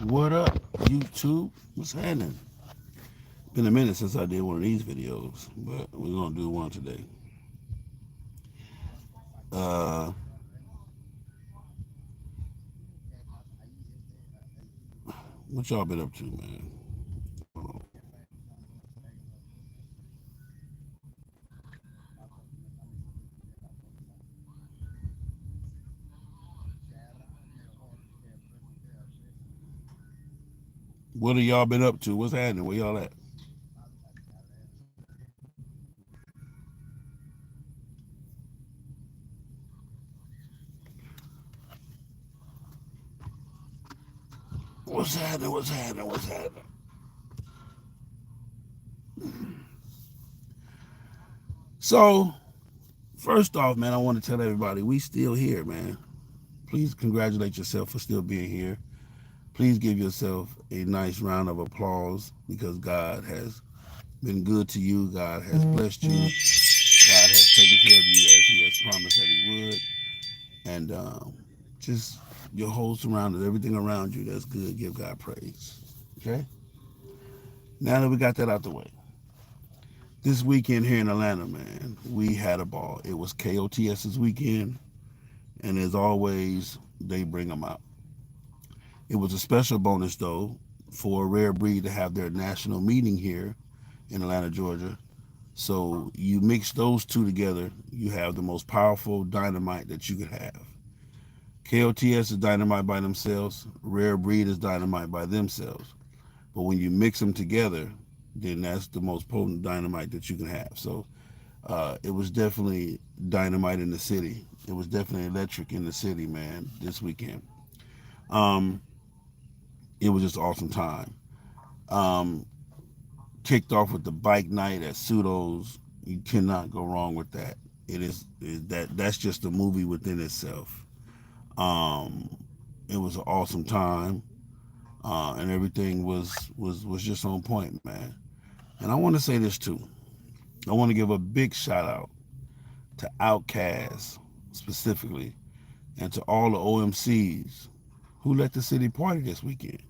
What up, YouTube? What's happening? Been a minute since I did one of these videos, but we're gonna do one today. Uh, what y'all been up to, man? What have y'all been up to? What's happening? Where y'all at? What's happening? What's happening? What's happening? So, first off, man, I want to tell everybody we still here, man. Please congratulate yourself for still being here. Please give yourself a nice round of applause because God has been good to you. God has blessed you. God has taken care of you as He has promised that He would. And just your whole surroundings, everything around you that's good, give God praise. Okay? Now that we got that out the way, this weekend here in Atlanta, man, we had a ball. It was KOTS's weekend, and as always, they bring them out. It was a special bonus, though, for a rare breed to have their national meeting here in Atlanta, Georgia. So you mix those two together, you have the most powerful dynamite that you could have. KOTS is dynamite by themselves. Rare breed is dynamite by themselves. But when you mix them together, then that's the most potent dynamite that you can have. So it was definitely dynamite in the city. It was definitely electric in the city, man, this weekend. Um, it was just an awesome time. Um, Kicked off with the bike night at Pseudo's. You cannot go wrong with that. That's just a movie within itself. Um, it was an awesome time, and everything was just on point, man. And I want to say this too. I want to give a big shout out to Outkast specifically, and to all the OMCs who let the city party this weekend.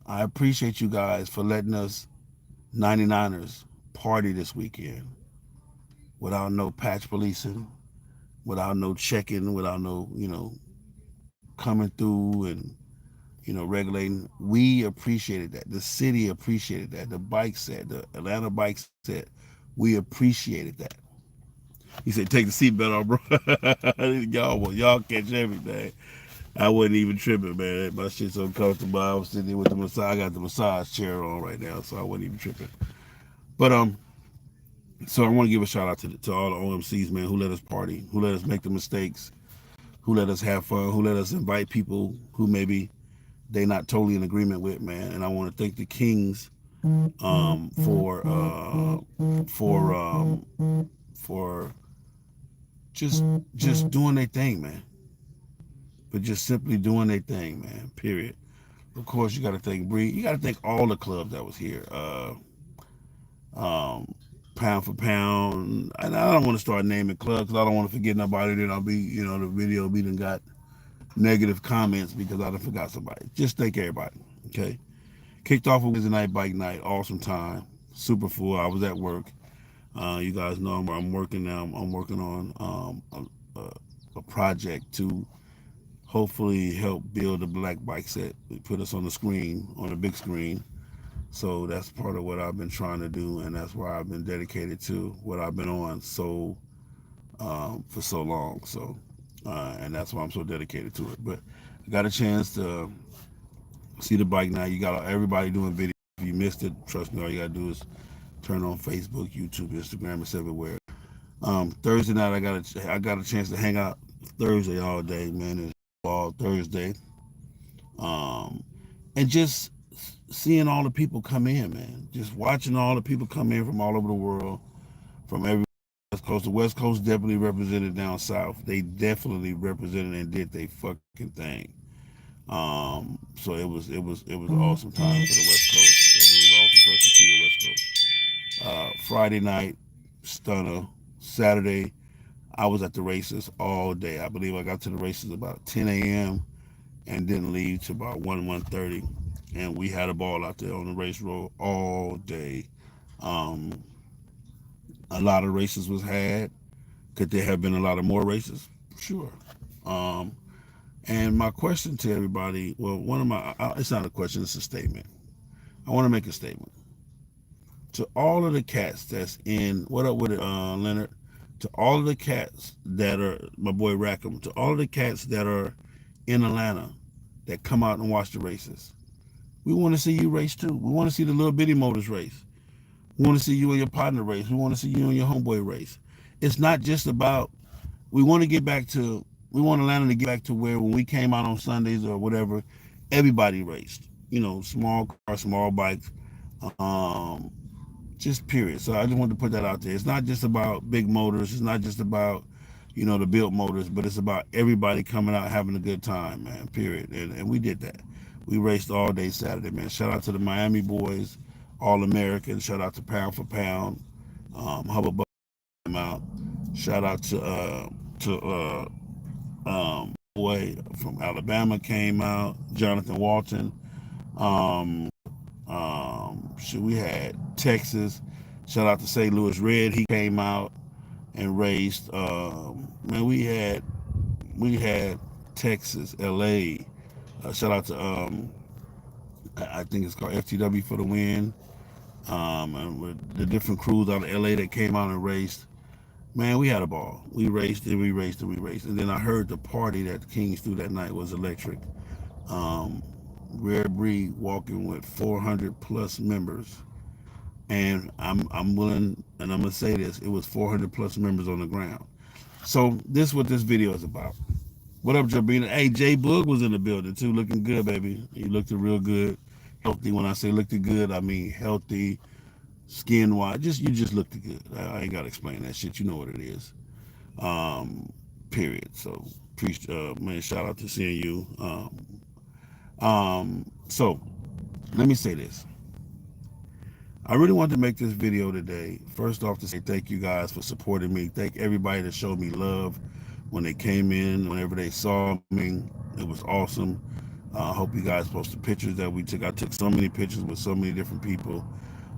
I appreciate you guys for letting us 99ers party this weekend without no patch policing, without no checking, without no, coming through and, regulating. We appreciated that. The city appreciated that. The bike set, the Atlanta bike set, we appreciated that. He said, take the seatbelt off, bro. y'all catch everything. I wasn't even tripping, man. My shit's so comfortable. I was sitting there with the massage. I got the massage chair on right now, so I wasn't even tripping. But so I want to give a shout out to all the OMCs, man, who let us party, who let us make the mistakes, who let us have fun, who let us invite people who maybe they not totally in agreement with, man. And I want to thank the Kings for just just doing their thing, man. But just simply doing their thing, man. Period. Of course, you got to thank Bree. You got to thank all the clubs that was here. Um, Pound for pound. And I don't want to start naming clubs because I don't want to forget nobody. Then I'll be, the video be done got negative comments because I done forgot somebody. Just thank everybody. Okay. Kicked off a Wednesday night bike night. Awesome time. Super full. I was at work. You guys know I'm working now. I'm working on a project to hopefully help build a black bike set. Put us on the screen, on the big screen. So that's part of what I've been trying to do, and that's why I've been dedicated to what I've been on for so long. So, and that's why I'm so dedicated to it. But I got a chance to see the bike now. You got everybody doing video. If you missed it, trust me, all you gotta do is turn on Facebook, YouTube, Instagram, it's everywhere. Thursday night, I got a chance to hang out Thursday all day, man. It's all Thursday, um, and just seeing all the people come in, man. Just watching all the people come in from all over the world, from every West Coast. The West Coast definitely represented down south. They definitely represented and did their fucking thing. So it was an awesome time for the West Coast, and it was awesome for us to see the West Coast. Friday night, stunner. Saturday, I was at the races all day. I believe I got to the races about 10 a.m. and didn't leave till about 1:30, and we had a ball out there on the race road all day. Um, a lot of races was had. Could there have been a lot of more races? Sure. Um, and my question to everybody, well, one of my, it's not a question, it's a statement. I want to make a statement to all of the cats that's in. What up with it, Leonard? To all of the cats that are, my boy Rackham. To all of the cats that are in Atlanta that come out and watch the races. We want to see you race too. We want to see the little bitty motors race. We want to see you and your partner race. We want to see you and your homeboy race. It's not just about. We want to get back to. We want Atlanta to get back to where when we came out on Sundays or whatever, everybody raced. You know, small cars, small bikes. Um, just period. So I just wanted to put that out there. It's not just about big motors. It's not just about, the built motors, but it's about everybody coming out having a good time, man. Period. And we did that. We raced all day Saturday, man. Shout out to the Miami boys, All American. Shout out to Pound for Pound. Hubba came out. Shout out to boy from Alabama came out. Jonathan Walton. Um, shit, we had Texas. Shout out to St. Louis Red. He came out and raced. Man, we had Texas, LA. Shout out to I think it's called FTW for the win. And with the different crews out of LA that came out and raced. Man, we had a ball. We raced and we raced and we raced. And then I heard the party that the Kings threw that night was electric. Um, Rare Breed walking with 400 plus members, and I'm willing, and I'm gonna say this: it was 400 plus members on the ground. So this is what this video is about. What up, Jabina? Hey, Jay Boog was in the building too, looking good, baby. He looked real good, healthy. When I say looked good, I mean healthy, skin wise. You just looked good. I ain't gotta explain that shit. You know what it is. Um, Period. So, man, shout out to seeing you. So let me say this. I really wanted to make this video today. First off, to say thank you guys for supporting me. Thank everybody that showed me love when they came in, whenever they saw me. It was awesome. I hope you guys posted pictures that we took. I took so many pictures with so many different people,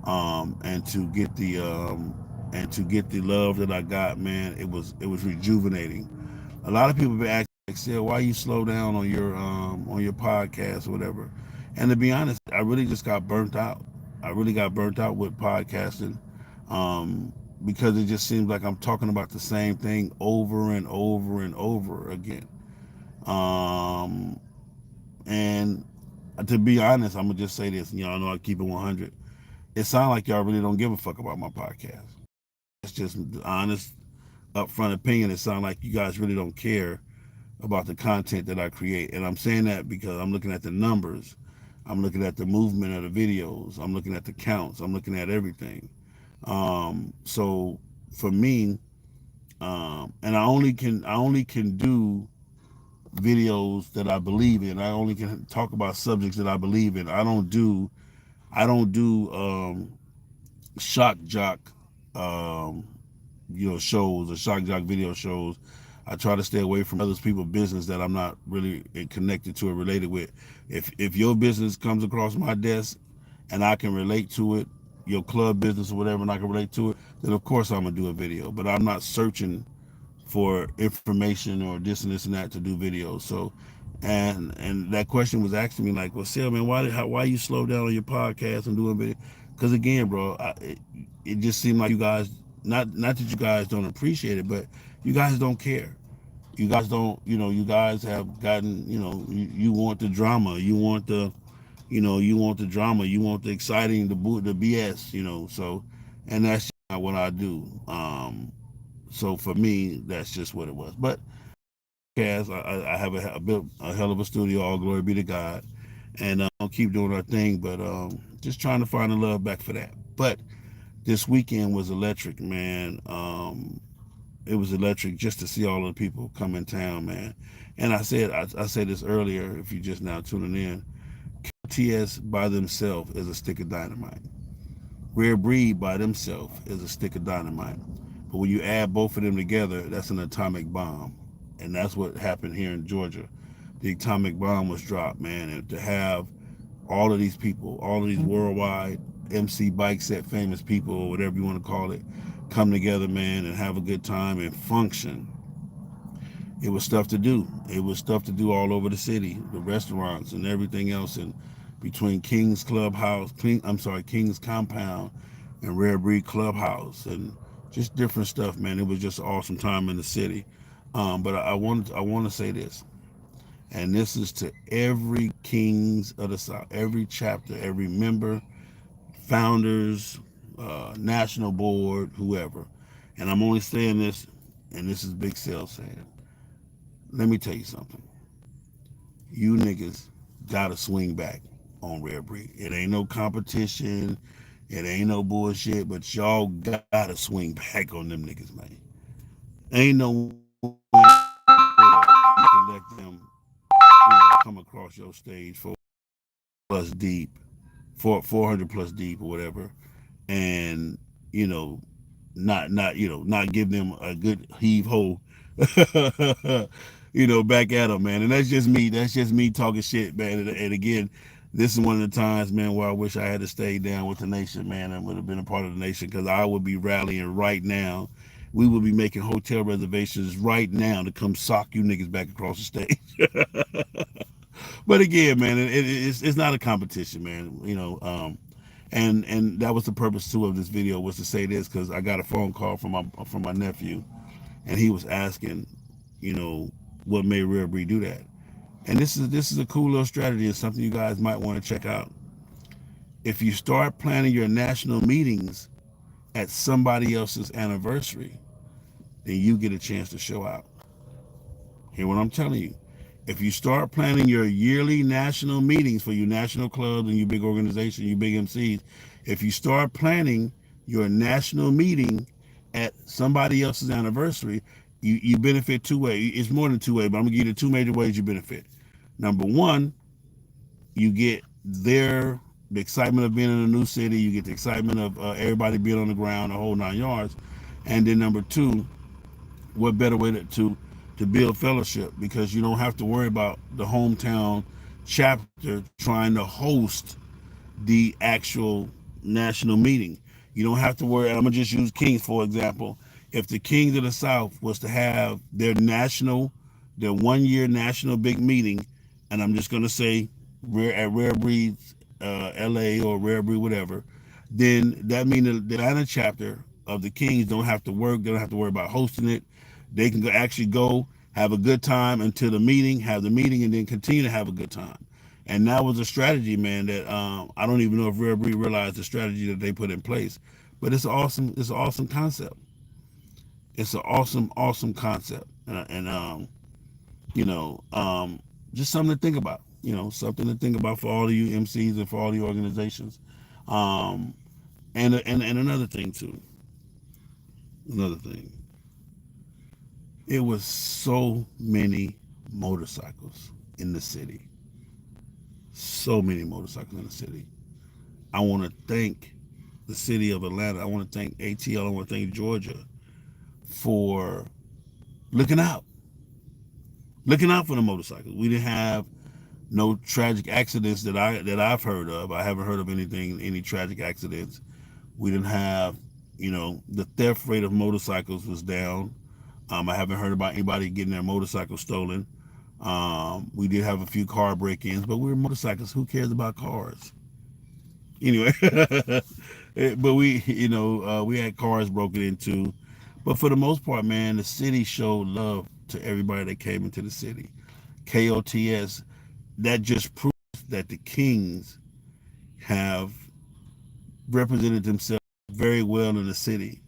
and to get the love that I got, man, it was rejuvenating. A lot of people have been asking, like, "Sil, why you slow down on your podcast or whatever?" And to be honest, I really just got burnt out. I really got burnt out with podcasting, because it just seems like I'm talking about the same thing over and over and over again. Um, and to be honest, I'm gonna just say this. Y'all know I keep it 100. It sounds like y'all really don't give a fuck about my podcast. It's just the honest, upfront opinion. It sounds like you guys really don't care about the content that I create. And I'm saying that because I'm looking at the numbers. I'm looking at the movement of the videos. I'm looking at the counts. I'm looking at everything. So for me, and I only can do videos that I believe in. I only can talk about subjects that I believe in. I don't do shock jock um, shows or shock jock video shows. I try to stay away from other people's business that I'm not really connected to or related with. If your business comes across my desk and I can relate to it, your club business or whatever, and I can relate to it, then of course I'm gonna do a video. But I'm not searching for information or this and that to do videos. So, and that question was asking me like, well, Sil, man, why you slow down on your podcast and doing video? Because again, bro, it just seemed like you guys, not that you guys don't appreciate it, but you guys don't care. You guys don't, you guys have gotten, you want the drama, you want the drama, you want the exciting, the BS, so, and that's not what I do. So for me, that's just what it was. But I have built a hell of a studio. All glory be to God, and I'll keep doing our thing. But just trying to find the love back for that. But this weekend was electric, man. It was electric just to see all of the people come in town, man. And I said this earlier. If you just now tuning in, TS by themselves is a stick of dynamite. Rare Breed by themselves is a stick of dynamite. But when you add both of them together, that's an atomic bomb. And that's what happened here in Georgia. the atomic bomb was dropped, man, and to have all of these people, all of these worldwide MC bike set famous people, or whatever you want to call it, come together, man, and have a good time and function. It was stuff to do. It was stuff to do all over the city, the restaurants and everything else, and between King's Clubhouse, King's Compound, and Rare Breed Clubhouse, and just different stuff, man. It was just an awesome time in the city. But I want to say this, and this is to every Kings of the South, every chapter, every member, founders, national board, whoever. And I'm only saying this, and this is Big Sale saying. Let me tell you something. You niggas gotta swing back on Rare Breed. It ain't no competition. It ain't no bullshit, but y'all gotta swing back on them niggas, man. Ain't no way you can let them, come across your stage plus deep, 400 plus deep or whatever, and you know, not give them a good heave ho, back at them, man. And that's just me. That's just me talking shit, man. And again, this is one of the times, man, where I wish I had to stay down with the nation, man, and would have been a part of the nation because I would be rallying right now. We would be making hotel reservations right now to come sock you niggas back across the stage. But again, man, it's not a competition, man. And that was the purpose too of this video was to say this because I got a phone call from my nephew, and he was asking, you know, what made Rare Breed do that. And this is a cool little strategy and something you guys might want to check out. If you start planning your national meetings at somebody else's anniversary, then you get a chance to show out. Hear what I'm telling you. If you start planning your yearly national meetings for your national clubs and your big organizations, your big MCs, if you start planning your national meeting at somebody else's anniversary, you benefit two ways. It's more than two ways, but I'm gonna give you the two major ways you benefit. Number one, you get the excitement of being in a new city. You get the excitement of everybody being on the ground, the whole 9 yards. And then number two, what better way to build fellowship because you don't have to worry about the hometown chapter trying to host the actual national meeting. You don't have to worry. I'm gonna just use Kings for example. If the Kings of the South was to have their 1 year national big meeting, and I'm just gonna say at Rare Breeds LA or Rare Breed whatever, then that means the Atlanta chapter of the Kings don't have to work. They don't have to worry about hosting it. They can actually go have a good time until the meeting, have the meeting, and then continue to have a good time. And that was a strategy, man. That I don't even know if Rare Breed realized the strategy that they put in place, but it's awesome. It's an awesome concept. It's an awesome concept, and you know, just something to think about. Something to think about for all of you MCs and for all the organizations. Um, and another thing too. Another thing. It was so many motorcycles in the city. So many motorcycles in the city. I want to thank the city of Atlanta. I want to thank ATL. I want to thank Georgia for looking out, looking out for the motorcycles. We didn't have no tragic accidents that I've heard of. I haven't heard of any tragic accidents. We didn't have, the theft rate of motorcycles was down. I haven't heard about anybody getting their motorcycle stolen. We did have a few car break-ins, but we were motorcycles. Who cares about cars? Anyway, but we had cars broken into. But for the most part, man, the city showed love to everybody that came into the city. KOTS, that just proves that the Kings have represented themselves very well in the city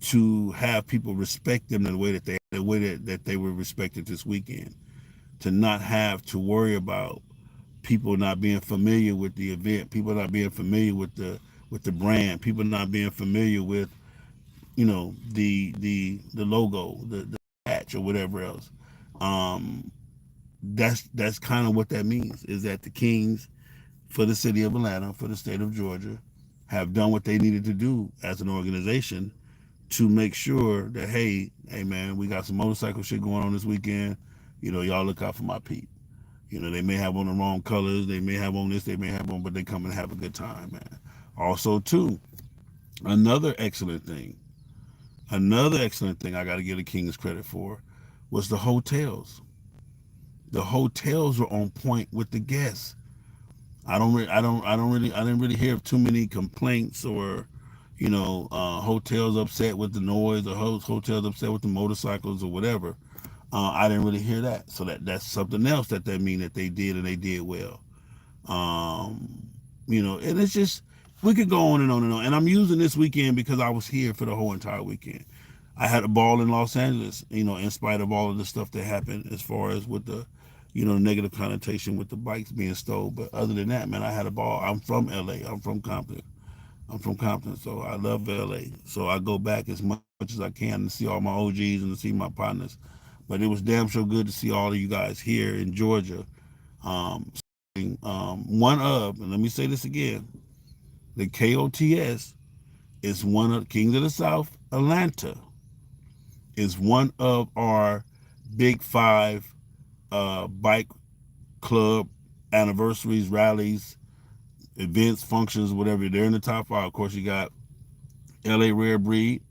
to have people respect them the way that they were respected this weekend. To not have to worry about people not being familiar with the event, people not being familiar with the brand, people not being familiar with the logo, the patch or whatever else. Um, that's kind of what that means is that the Kings for the city of Atlanta, for the state of Georgia, have done what they needed to do as an organization to make sure that hey man, we got some motorcycle shit going on this weekend. Y'all look out for my peep. They may have on the wrong colors, they may have on this, they may have on, but they come and have a good time, man. Also, too, another excellent thing, another excellent thing I got to give the Kings credit for was the hotels. The hotels were on point with the guests. I didn't really hear too many complaints or, hotels upset with the noise or hotels upset with the motorcycles or whatever. I didn't really hear that. So that's something else that mean that they did and they did well. Um, and it's just we could go on and on and on. And I'm using this weekend because I was here for the whole entire weekend. I had a ball in Los Angeles, in spite of all of the stuff that happened as far as with the, negative connotation with the bikes being stole. But other than that, man, I had a ball. I'm from LA. I'm from Compton. I'm from Compton, so I love LA. So I go back as much as I can to see all my OGs and to see my partners. But it was damn sure good to see all of you guys here in Georgia. One of, and let me say this again, the KOTS is one of Kings of the South. Atlanta is one of our big five bike club anniversaries, rallies, events, functions, whatever. They're in the top five. Of course, you got LA Rare Breed,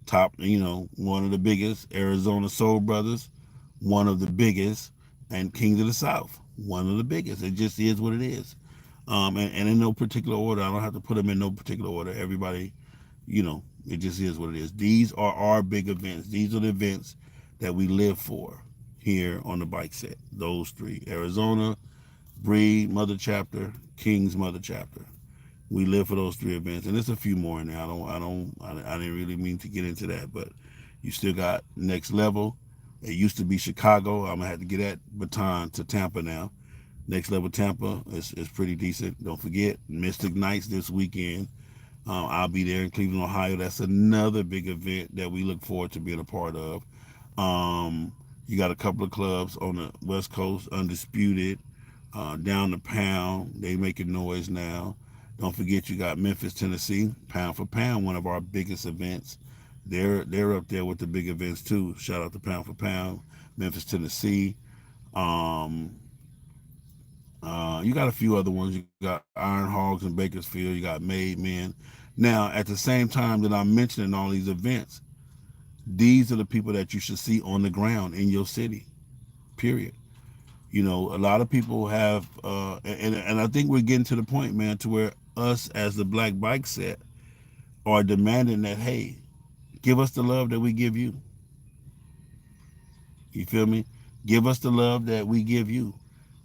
top, one of the biggest. Arizona Soul Brothers, one of the biggest. And Kings of the South, one of the biggest. It just is what it is. And in no particular order. I don't have to put them in no particular order. Everybody, it just is what it is. These are our big events. These are the events that we live for here on the bike set. Those three: Arizona, Breed, Mother Chapter, King's Mother Chapter. We live for those three events, and there's a few more in there. I didn't really mean to get into that, but you still got Next Level. It used to be Chicago. I'm gonna have to get that baton to Tampa now. Next Level Tampa is pretty decent. Don't forget Mystic Nights this weekend. I'll be there in Cleveland, Ohio. That's another big event that we look forward to being a part of. You got a couple of clubs on the West Coast, Undisputed, down the Pound. They making noise now. Don't forget you got Memphis, Tennessee, Pound for Pound, one of our biggest events. They're up there with the big events too. Shout out to Pound for Pound, Memphis, Tennessee. Um, you got a few other ones. You got Iron Hogs in Bakersfield. You got Made Men. Now, at the same time that I'm mentioning all these events, these are the people that you should see on the ground in your city. Period. A lot of people have, and I think we're getting to the point, man, to where us as the Black Bike Set are demanding that, hey, give us the love that we give you. You feel me? Give us the love that we give you.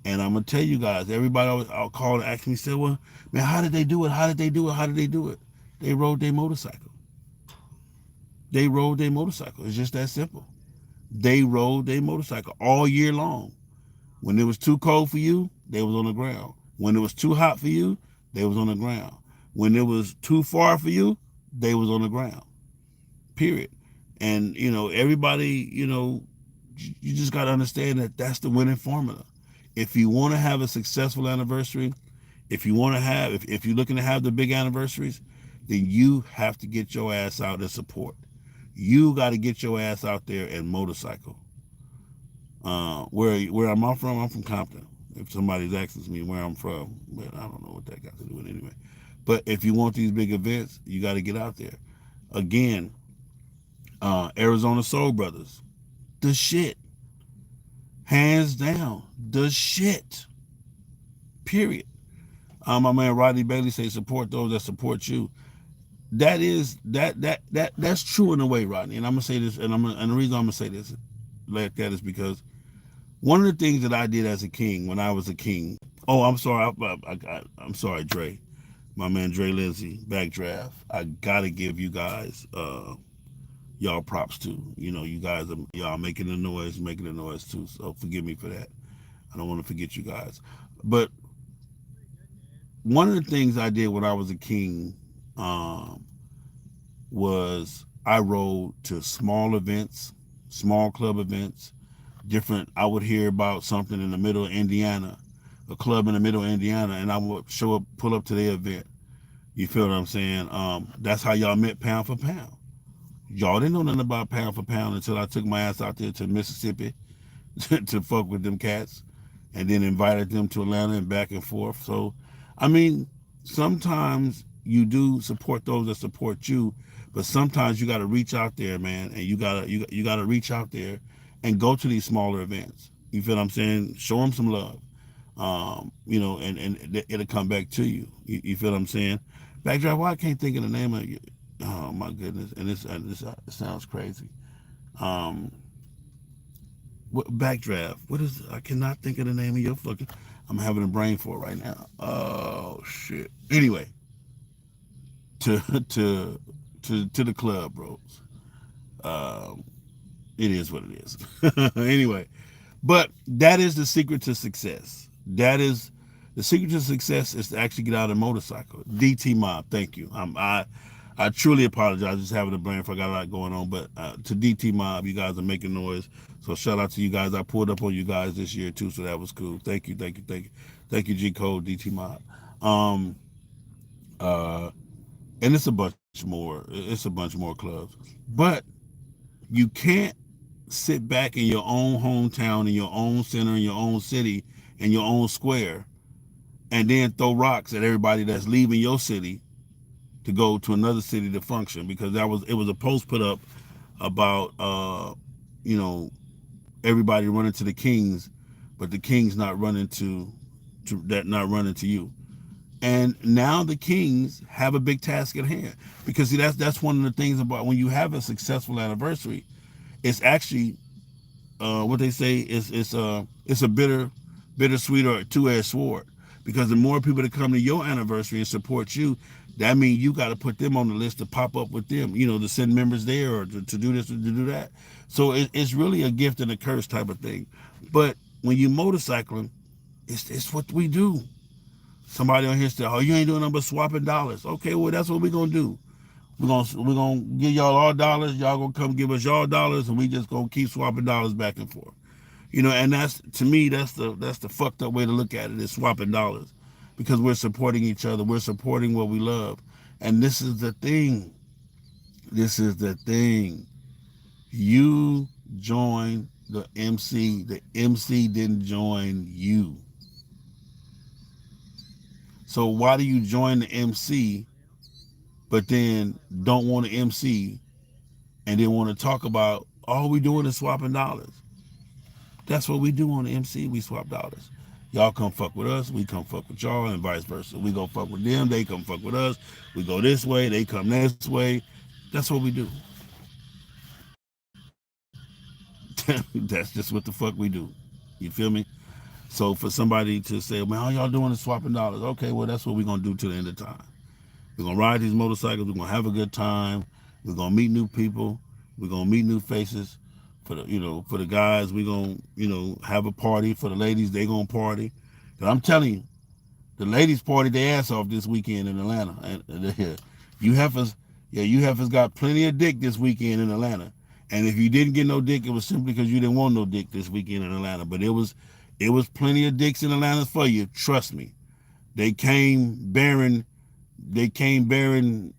And I'm gonna tell you guys, everybody always I'll call and ask me, say, well, man, how did they do it? How did they do it? How did they do it? They rode their motorcycle. They rode their motorcycle. It's just that simple. They rode their motorcycle all year long. When it was too cold for you, they was on the ground. When it was too hot for you, they was on the ground. When it was too far for you, they was on the ground. Period. And everybody, you just got to understand that that's the winning formula. If you want to have a successful anniversary, if you're looking to have the big anniversaries, then you have to get your ass out and support. You got to get your ass out there and motorcycle. Where am I from? I'm from Compton. If somebody's asking me where I'm from, but I don't know what that got to do with it anyway. But if you want these big events, you got to get out there. Again, Arizona Soul Brothers, the shit, hands down, the shit. Period. My man Rodney Bailey say support those that support you. That is that's true in a way, Rodney. And I'm gonna say this, and the reason I'm gonna say this like that is because one of the things that I did as a king when I was a king. Oh, I'm sorry. I'm sorry, Dre. My man Dre Lindsay, Backdraft. I gotta give you guys y'all props too. You guys are y'all making the noise too. So forgive me for that. I don't want to forget you guys. But one of the things I did when I was a king um, was I rode to small events, small club events, different. I would hear about something in the middle of Indiana, a club in the middle of Indiana, and I would show up, pull up to their event. You feel what I'm saying? That's how y'all met Pound for Pound. Y'all didn't know nothing about Pound for Pound until I took my ass out there to Mississippi to fuck with them cats. and then invited them to Atlanta and back and forth. So, I mean, sometimes you do support those that support you, but sometimes you got to reach out there, man, and you got to reach out there and go to these smaller events. You feel what I'm saying? Show them some love, and it'll come back to you. You feel what I'm saying? Backdraft. Why I can't think of the name of you? Oh my goodness! And this sounds crazy. Um, Backdraft. What is? I cannot think of the name of your fucking. I'm having a brain for it right now. Oh shit. Anyway, to to to the club, bros. Um, it is what it is. Anyway, but that is the secret to success. That is the secret to success is to actually get out of a motorcycle. DT Mob, thank you. I truly apologize. Just having a brain for I got a lot going on. But to DT Mob, you guys are making noise. So shout out to you guys. I pulled up on you guys this year too, so that was cool. Thank you, thank you, thank you, thank you, G Code, DT Mob. Um, uh, and it's a bunch more. It's a bunch more clubs, but you can't sit back in your own hometown, in your own center, in your own city, in your own square, and then throw rocks at everybody that's leaving your city to go to another city to function because it was a post put up about you know everybody running to the Kings, but the Kings not running to that not running to you. And now the Kings have a big task at hand because see that's one of the things about when you have a successful anniversary, it's actually what they say is it's a bittersweet or a two-edged sword because the more people that come to your anniversary and support you, that means you got to put them on the list to pop up with them, to send members there or to do this or to do that. So it's really a gift and a curse type of thing. But when you motorcycling, it's what we do. Somebody on here said, "Oh, you ain't doing nothing but swapping dollars." Okay, well that's what we're gonna do. We're gonna give y'all our dollars. Y'all gonna come give us y'all dollars, and we just gonna keep swapping dollars back and forth. And that's to me that's the fucked up way to look at it is swapping dollars, because we're supporting each other. We're supporting what we love, and this is the thing. This is the thing. You join the MC. The MC didn't join you. So why do you join the MC, but then don't want to MC and then want to talk about all we doing is swapping dollars? That's what we do on the MC. We swap dollars. Y'all come fuck with us, we come fuck with y'all, and vice versa. We go fuck with them, they come fuck with us. We go this way, they come this way. That's what we do. That's just what the fuck we do. You feel me? So for somebody to say, man, all y'all doing is swapping dollars. Okay, well, that's what we're going to do till the end of time. We're going to ride these motorcycles. We're going to have a good time. We're going to meet new people. We're going to meet new faces. For the guys, we're going to, have a party. For the ladies, they going to party. But I'm telling you, the ladies party their ass off this weekend in Atlanta. And you heifers, you heifers got plenty of dick this weekend in Atlanta. And if you didn't get no dick, it was simply because you didn't want no dick this weekend in Atlanta. But it was plenty of dicks in Atlanta for you. Trust me. They came bearing, they came bearing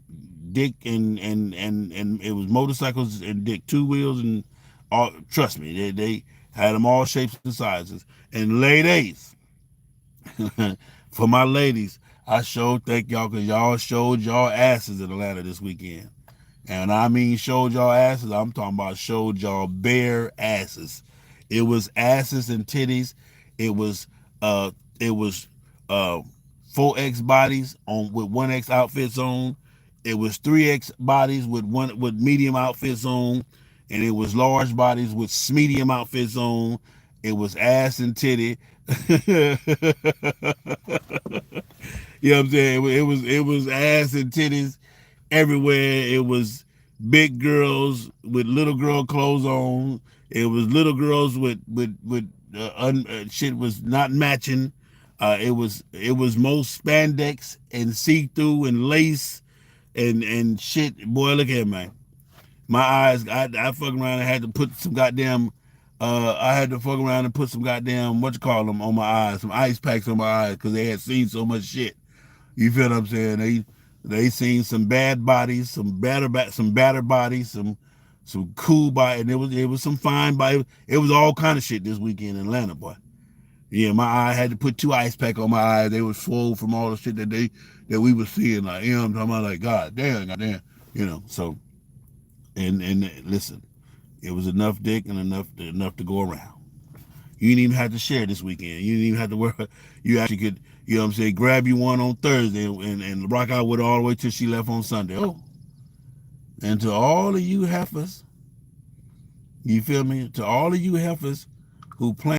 dick and it was motorcycles and dick, two wheels and all. Trust me, they had them all shapes and sizes. And ladies, for my ladies, I showed thank y'all because y'all showed y'all asses in Atlanta this weekend. And I mean showed y'all asses, I'm talking about showed y'all bare asses. It was asses and titties. It was uh it was uh 4X bodies on with 1X outfits on. It was 3X bodies with medium outfits on, and it was large bodies with medium outfits on. It was ass and titty. You know what I'm saying? It was ass and titties everywhere. It was big girls with little girl clothes on. It was little girls with shit was not matching. It was most spandex and see through and lace and shit. Boy, look at man. My eyes. I fucking around and had to put some goddamn. I had to fuck around and put some goddamn what you call them on my eyes, some ice packs on my eyes because they had seen so much shit. You feel what I'm saying? They seen some bad bodies, some batter bodies, some cool body, and it was some fine body. It was all kind of shit this weekend in Atlanta, boy. Yeah, my eye had to put 2 ice pack on my eyes. They were swole from all the shit that we were seeing. Like, you know what I'm talking about? Like, God damn, you know. So, and listen, it was enough dick and enough to go around. You didn't even have to share this weekend. You didn't even have to work. You actually could, you know what I'm saying, grab you one on Thursday and rock out with her all the way till she left on Sunday. Oh, and to all of you heifers, you feel me? To all of you heifers who plan